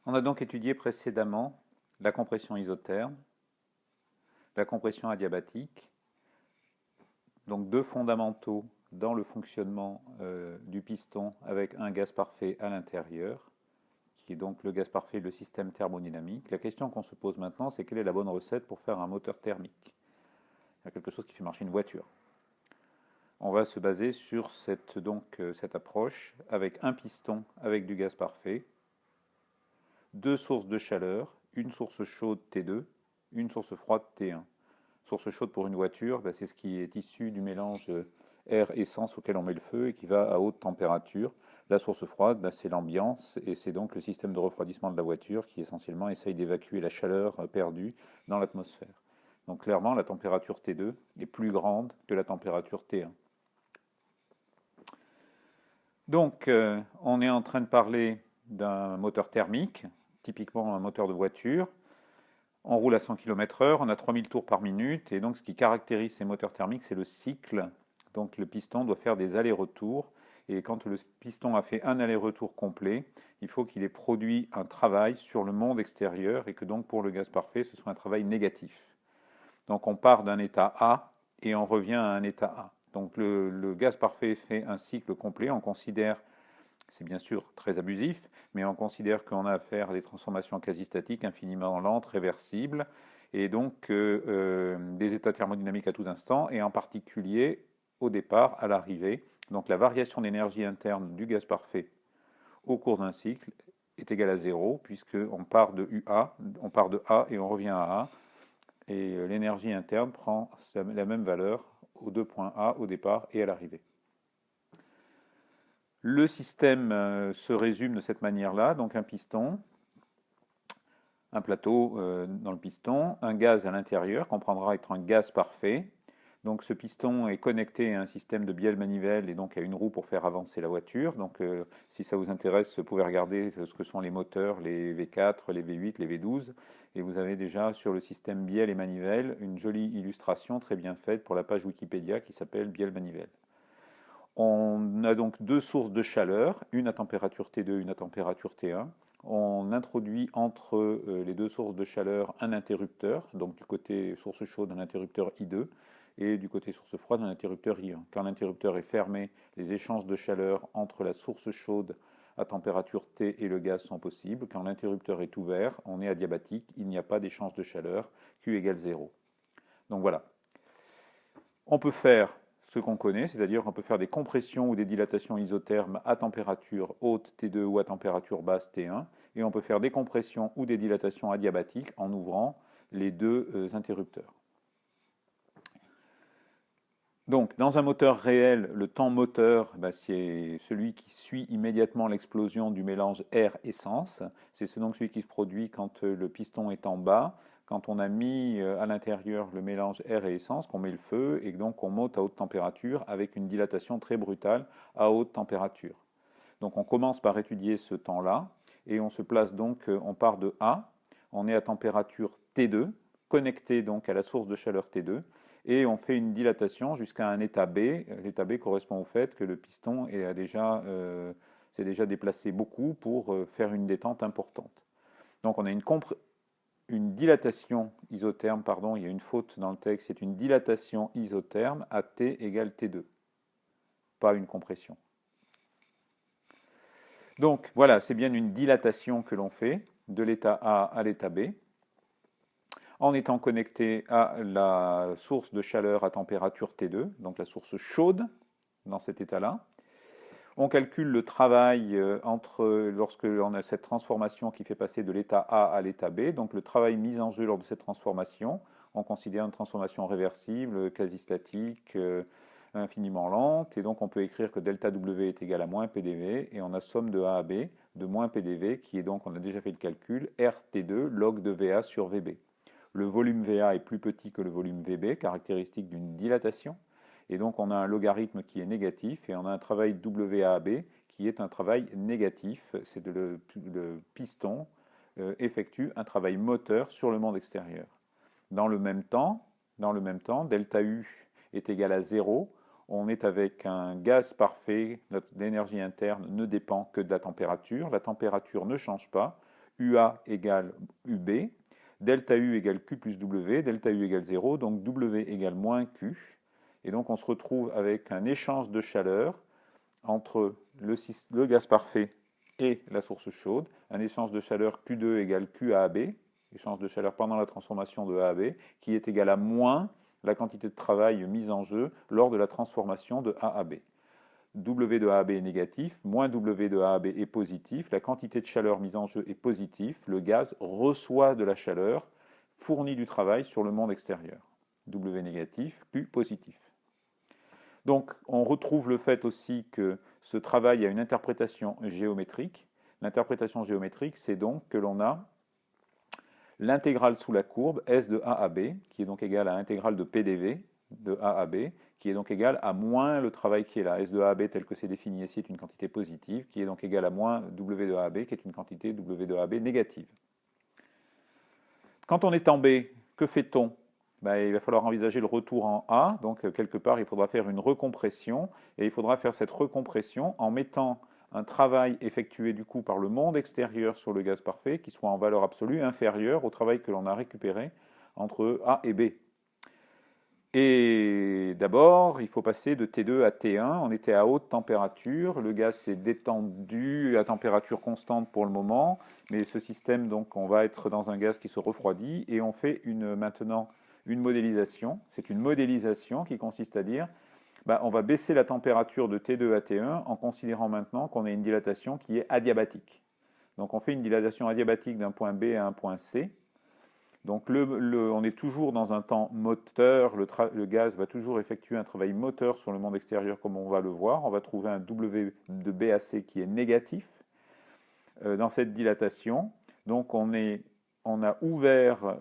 On a donc étudié précédemment la compression isotherme, la compression adiabatique, donc deux fondamentaux dans le fonctionnement du piston avec un gaz parfait à l'intérieur, qui est donc le gaz parfait, le système thermodynamique. La question qu'on se pose maintenant, c'est quelle est la bonne recette pour faire un moteur thermique? Il y a quelque chose qui fait marcher une voiture. On va se baser sur cette approche avec un piston avec du gaz parfait, deux sources de chaleur, une source chaude T2, une source froide T1. Source chaude pour une voiture, c'est ce qui est issu du mélange air-essence auquel on met le feu et qui va à haute température. La source froide, c'est l'ambiance et c'est donc le système de refroidissement de la voiture qui essentiellement essaye d'évacuer la chaleur perdue dans l'atmosphère. Donc clairement, la température T2 est plus grande que la température T1. Donc on est en train de parler d'un moteur thermique, typiquement un moteur de voiture. On roule à 100 km/h, on a 3000 tours par minute, et donc ce qui caractérise ces moteurs thermiques, c'est le cycle. Donc le piston doit faire des allers-retours, et quand le piston a fait un aller-retour complet, il faut qu'il ait produit un travail sur le monde extérieur, et que donc pour le gaz parfait, ce soit un travail négatif. Donc on part d'un état A, et on revient à un état A. Donc le gaz parfait fait un cycle complet, on considère, c'est bien sûr très abusif, mais on considère qu'on a affaire à des transformations quasi-statiques infiniment lentes, réversibles, et donc des états thermodynamiques à tout instant, et en particulier au départ, à l'arrivée. Donc la variation d'énergie interne du gaz parfait au cours d'un cycle est égale à 0, puisqu'on part de UA, on part de A et on revient à A, et l'énergie interne prend la même valeur aux deux points A au départ et à l'arrivée. Le système se résume de cette manière-là, donc un piston, un plateau dans le piston, un gaz à l'intérieur qu'on prendra être un gaz parfait. Donc ce piston est connecté à un système de bielle-manivelle et donc à une roue pour faire avancer la voiture. Donc si ça vous intéresse, vous pouvez regarder ce que sont les moteurs, les V4, les V8, les V12. Et vous avez déjà sur le système bielle et manivelle une jolie illustration très bien faite pour la page Wikipédia qui s'appelle bielle-manivelle. On a donc deux sources de chaleur, une à température T2, une à température T1. On introduit entre les deux sources de chaleur un interrupteur, donc du côté source chaude un interrupteur I2 et du côté source froide un interrupteur I1. Quand l'interrupteur est fermé, les échanges de chaleur entre la source chaude à température T et le gaz sont possibles. Quand l'interrupteur est ouvert, on est adiabatique, il n'y a pas d'échange de chaleur, Q égale 0. Donc voilà. On peut faire ce qu'on connaît, c'est-à-dire qu'on peut faire des compressions ou des dilatations isothermes à température haute T2 ou à température basse T1, et on peut faire des compressions ou des dilatations adiabatiques en ouvrant les deux interrupteurs. Donc, dans un moteur réel, le temps moteur, c'est celui qui suit immédiatement l'explosion du mélange air-essence. C'est donc celui qui se produit quand le piston est en bas, quand on a mis à l'intérieur le mélange air et essence, qu'on met le feu, et donc on monte à haute température avec une dilatation très brutale à haute température. Donc on commence par étudier ce temps-là, et on se place donc, on part de A, on est à température T2, connecté donc à la source de chaleur T2, et on fait une dilatation jusqu'à un état B. L'état B correspond au fait que le piston s'est déjà déplacé beaucoup pour faire une détente importante. Donc on a une dilatation isotherme, pardon, il y a une faute dans le texte, c'est une dilatation isotherme à T égale T2, pas une compression. Donc voilà, c'est bien une dilatation que l'on fait de l'état A à l'état B, en étant connecté à la source de chaleur à température T2, donc la source chaude dans cet état-là. On calcule le travail lorsque l'on a cette transformation qui fait passer de l'état A à l'état B, donc le travail mis en jeu lors de cette transformation. On considère une transformation réversible, quasi statique, infiniment lente, et donc on peut écrire que delta W est égal à moins PDV, et on a somme de A à B de moins PDV, qui est donc, on a déjà fait le calcul, RT2 log de VA sur VB. Le volume VA est plus petit que le volume VB, caractéristique d'une dilatation, et donc on a un logarithme qui est négatif, et on a un travail WAB qui est un travail négatif, c'est le piston effectue un travail moteur sur le monde extérieur. Dans le même temps, delta U est égal à 0, on est avec un gaz parfait, l'énergie interne ne dépend que de la température ne change pas, UA égale UB, delta U égale Q plus W, delta U égale 0, donc W égale moins Q. Et donc on se retrouve avec un échange de chaleur entre le gaz parfait et la source chaude, un échange de chaleur Q2 égale QAB, échange de chaleur pendant la transformation de A à B, qui est égal à moins la quantité de travail mise en jeu lors de la transformation de A à B. W de A à B est négatif, moins W de A à B est positif, la quantité de chaleur mise en jeu est positive, le gaz reçoit de la chaleur, fournit du travail sur le monde extérieur. W négatif, Q positif. Donc on retrouve le fait aussi que ce travail a une interprétation géométrique. L'interprétation géométrique, c'est donc que l'on a l'intégrale sous la courbe S de A à B, qui est donc égale à l'intégrale de PDV de A à B, qui est donc égale à moins le travail qui est là. S de A à B tel que c'est défini ici est une quantité positive, qui est donc égale à moins W de A à B, qui est une quantité W de A à B négative. Quand on est en B, que fait-on? Il va falloir envisager le retour en A, donc quelque part il faudra faire une recompression, et il faudra faire cette recompression en mettant un travail effectué du coup par le monde extérieur sur le gaz parfait qui soit en valeur absolue inférieure au travail que l'on a récupéré entre A et B. Et d'abord, il faut passer de T2 à T1. On était à haute température, le gaz s'est détendu à température constante pour le moment, mais ce système, donc, on va être dans un gaz qui se refroidit et on fait maintenant une modélisation. C'est une modélisation qui consiste à dire, on va baisser la température de T2 à T1 en considérant maintenant qu'on a une dilatation qui est adiabatique. Donc on fait une dilatation adiabatique d'un point B à un point C. Donc on est toujours dans un temps moteur, le gaz va toujours effectuer un travail moteur sur le monde extérieur comme on va le voir. On va trouver un W de B à C qui est négatif dans cette dilatation. Donc on a ouvert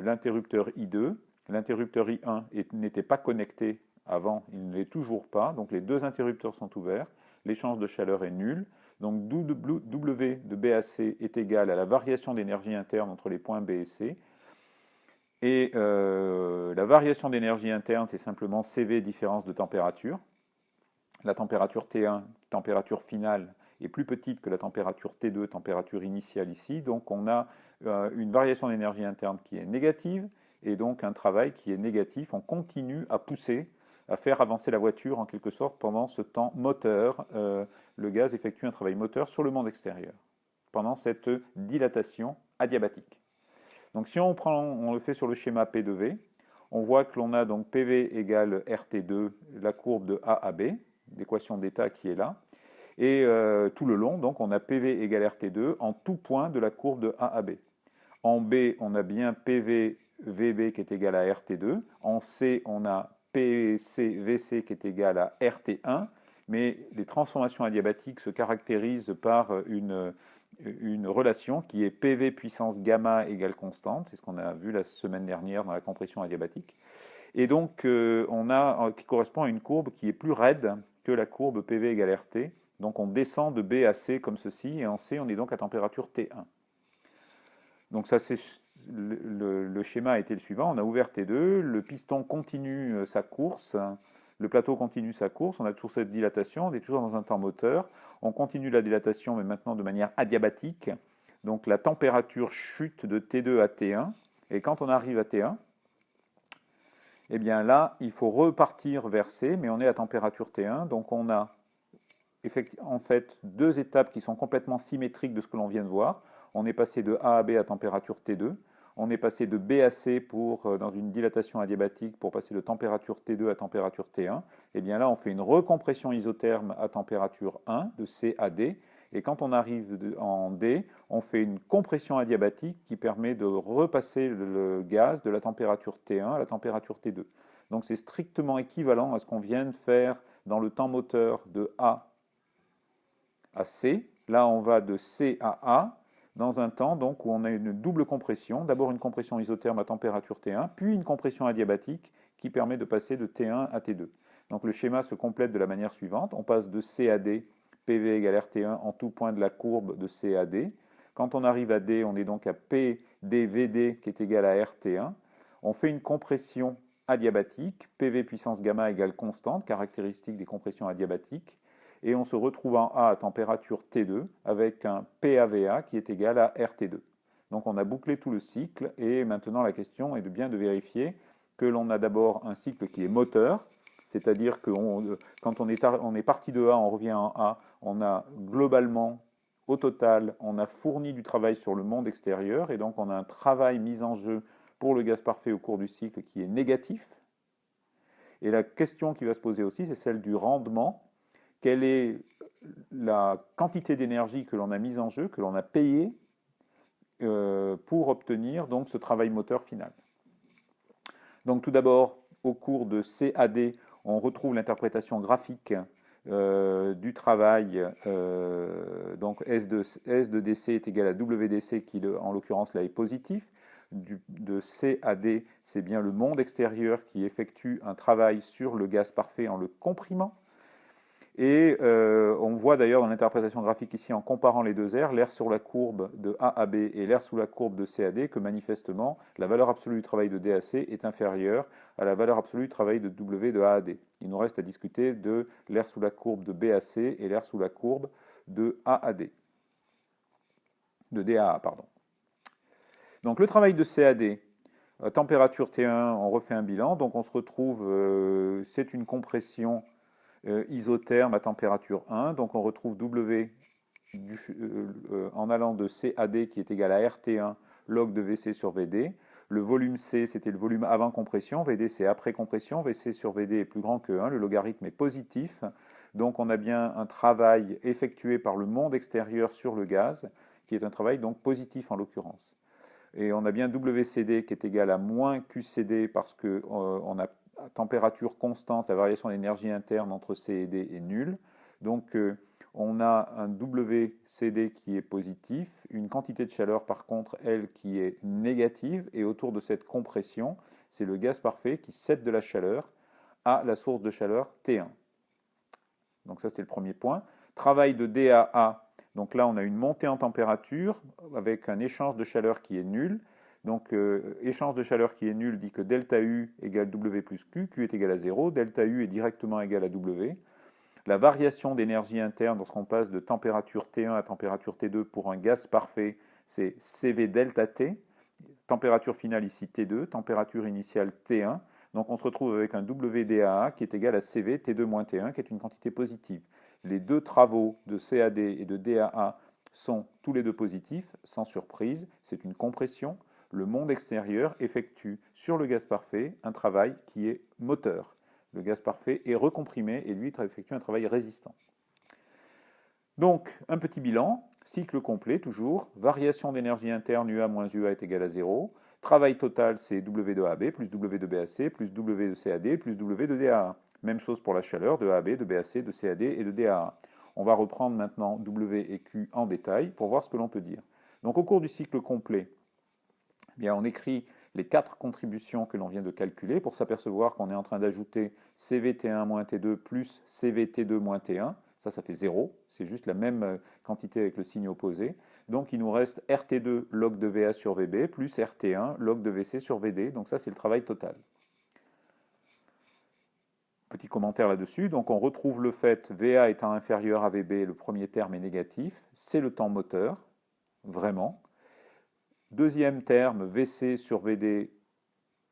l'interrupteur I2. L'interrupteur I1 n'était pas connecté avant, il ne l'est toujours pas. Donc les deux interrupteurs sont ouverts. L'échange de chaleur est nul. Donc W de B à C est égal à la variation d'énergie interne entre les points B et C. Et la variation d'énergie interne, c'est simplement CV différence de température. La température T1, température finale, est plus petite que la température T2, température initiale ici. Donc on a une variation d'énergie interne qui est négative et donc un travail qui est négatif. On continue à pousser, à faire avancer la voiture en quelque sorte pendant ce temps moteur. Le gaz effectue un travail moteur sur le monde extérieur pendant cette dilatation adiabatique. Donc si on le fait sur le schéma P de V, on voit que l'on a donc PV égale RT2, la courbe de A à B, l'équation d'état qui est là. Et tout le long, donc, on a PV égale RT2 en tout point de la courbe de A à B. En B, on a bien PV VB qui est égal à RT2. En C, on a PC VC qui est égal à RT1. Mais les transformations adiabatiques se caractérisent par une relation qui est PV puissance gamma égale constante. C'est ce qu'on a vu la semaine dernière dans la compression adiabatique. Et donc, qui correspond à une courbe qui est plus raide que la courbe PV égale RT. Donc, on descend de B à C comme ceci, et en C, on est donc à température T1. Donc, ça, le schéma a été le suivant. On a ouvert T2, le piston continue sa course, le plateau continue sa course, on a toujours cette dilatation, on est toujours dans un temps moteur. On continue la dilatation, mais maintenant de manière adiabatique. Donc, la température chute de T2 à T1, et quand on arrive à T1, eh bien là, il faut repartir vers C, mais on est à température T1, donc on a en fait deux étapes qui sont complètement symétriques de ce que l'on vient de voir. On est passé de A à B à température T2, on est passé de B à C dans une dilatation adiabatique pour passer de température T2 à température T1. Et bien là, on fait une recompression isotherme à température 1, de C à D, et quand on arrive en D, on fait une compression adiabatique qui permet de repasser le gaz de la température T1 à la température T2. Donc c'est strictement équivalent à ce qu'on vient de faire dans le temps moteur de A à C. Là, on va de C à A dans un temps donc, où on a une double compression. D'abord une compression isotherme à température T1, puis une compression adiabatique qui permet de passer de T1 à T2. Donc le schéma se complète de la manière suivante. On passe de C à D, PV égale RT1 en tout point de la courbe de C à D. Quand on arrive à D, on est donc à PdVD qui est égal à RT1. On fait une compression adiabatique, PV puissance gamma égale constante, caractéristique des compressions adiabatiques. et on se retrouve en A à température T2 avec un PAVA qui est égal à RT2. Donc on a bouclé tout le cycle et maintenant la question est de bien de vérifier que l'on a d'abord un cycle qui est moteur, c'est-à-dire que quand on est parti de A, on revient en A, on a globalement, au total, on a fourni du travail sur le monde extérieur et donc on a un travail mis en jeu pour le gaz parfait au cours du cycle qui est négatif. Et la question qui va se poser aussi, c'est celle du rendement. Quelle est la quantité d'énergie que l'on a mise en jeu, que l'on a payée pour obtenir donc ce travail moteur final. Donc tout d'abord, au cours de CAD, on retrouve l'interprétation graphique du travail. Donc S de DC est égal à WDC qui, en l'occurrence, là est positif. De CAD, c'est bien le monde extérieur qui effectue un travail sur le gaz parfait en le comprimant. Et on voit d'ailleurs dans l'interprétation graphique ici, en comparant les deux aires, l'aire sur la courbe de A à B et l'aire sous la courbe de C à D, que manifestement, la valeur absolue du travail de D à C est inférieure à la valeur absolue du travail de W de A à D. Il nous reste à discuter de l'aire sous la courbe de B à C et l'aire sous la courbe de A à D. De D à A, pardon. Donc le travail de C à D, température T1, on refait un bilan, donc on se retrouve, c'est une compression isotherme à température 1. Donc on retrouve W en allant de C à D qui est égal à RT1 log de VC sur VD. Le volume C, c'était le volume avant compression, VD c'est après compression, VC sur VD est plus grand que 1, le logarithme est positif. Donc on a bien un travail effectué par le monde extérieur sur le gaz, qui est un travail donc positif en l'occurrence. Et on a bien WCD qui est égal à moins QCD parce qu'on a à température constante, la variation d'énergie interne entre C et D est nulle. Donc on a un WCD qui est positif, une quantité de chaleur par contre, elle, qui est négative. Et autour de cette compression, c'est le gaz parfait qui cède de la chaleur à la source de chaleur T1. Donc ça, c'est le premier point. Travail de D à A. Donc là, on a une montée en température avec un échange de chaleur qui est nul. Donc, échange de chaleur qui est nul dit que delta U égale W plus Q, Q est égal à 0, delta U est directement égal à W. La variation d'énergie interne lorsqu'on passe de température T1 à température T2 pour un gaz parfait, c'est CV delta T. Température finale ici T2, température initiale T1. Donc on se retrouve avec un WDAA qui est égal à CV T2 moins T1 qui est une quantité positive. Les deux travaux de CAD et de DAA sont tous les deux positifs, sans surprise, c'est une compression. Le monde extérieur effectue sur le gaz parfait un travail qui est moteur. Le gaz parfait est recomprimé et lui effectue un travail résistant. Donc, un petit bilan, cycle complet toujours, variation d'énergie interne UA moins UA est égal à 0. Travail total, c'est W de AB plus W de BAC plus W de CAD plus W de DAA. Même chose pour la chaleur de AB, de BAC, de CAD et de DAA. On va reprendre maintenant W et Q en détail pour voir ce que l'on peut dire. Donc au cours du cycle complet, eh bien, on écrit les 4 contributions que l'on vient de calculer pour s'apercevoir qu'on est en train d'ajouter CVT1 moins T2 plus CVT2 moins T1. Ça fait 0. C'est juste la même quantité avec le signe opposé. Donc il nous reste RT2 log de VA sur VB plus RT1 log de VC sur VD. Donc ça, c'est le travail total. Petit commentaire là-dessus. Donc on retrouve le fait VA étant inférieur à VB, le premier terme est négatif. C'est le temps moteur, vraiment. Deuxième terme, VC sur VD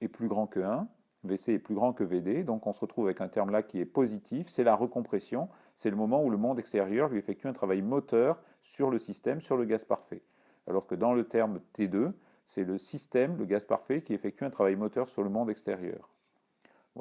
est plus grand que 1. VC est plus grand que VD, donc on se retrouve avec un terme là qui est positif, c'est la recompression, c'est le moment où le monde extérieur lui effectue un travail moteur sur le système, sur le gaz parfait. Alors que dans le terme T2, c'est le système, le gaz parfait, qui effectue un travail moteur sur le monde extérieur.